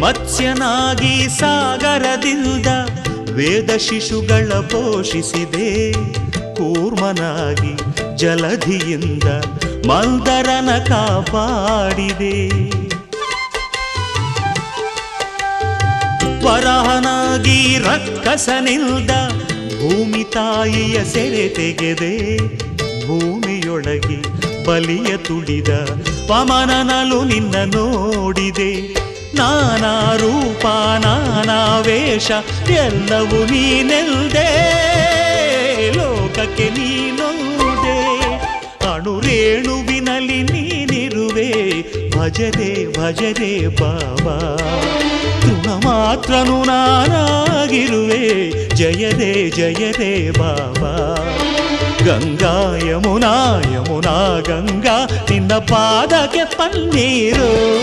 ಮತ್ಸ್ಯನಾಗಿ ಸಾಗರದಿಂದ ವೇದ ಶಿಶುಗಳ ಪೋಷಿಸಿದೆ. ಕೂರ್ಮನಾಗಿ ಜಲಧಿಯಿಂದ ಮಂದರನ ಕಾಪಾಡಿದೆ. ವರಾಹನಾಗಿ ರಕ್ಕಸನಿಲ್ದ ಭೂಮಿ ತಾಯಿಯ ಸೆರೆ ತೆಗೆದೆ. ಭೂಮಿಯೊಳಗೆ ಬಲಿಯ ತುಡಿದ ವಮನನಲು ನಿನ್ನ ನೋಡಿದೆ. ನಾನಾ ರೂಪ ನಾನಾ ವೇಷ ಎಲ್ಲವೂ ನೀನೆಲ್ದೆ. ಲೋಕಕ್ಕೆ ನೀನೊಂದೇ ಅಣುರೇಣುವಿನಲ್ಲಿ ನೀನಿರುವೆ. ಭಜರೆ ಭಜರೆ ಬಾಬಾ ತೃಣ ಮಾತ್ರನು ನಾನಾಗಿರುವೆ. ಜಯದೇ ಜಯದೇ ಬಾಬಾ. ಗಂಗಾ ಯಮುನಾ ಯಮುನಾ ಗಂಗಾ ನಿನ್ನ ಪಾದಕ್ಕೆ ಪನ್ನೀರು.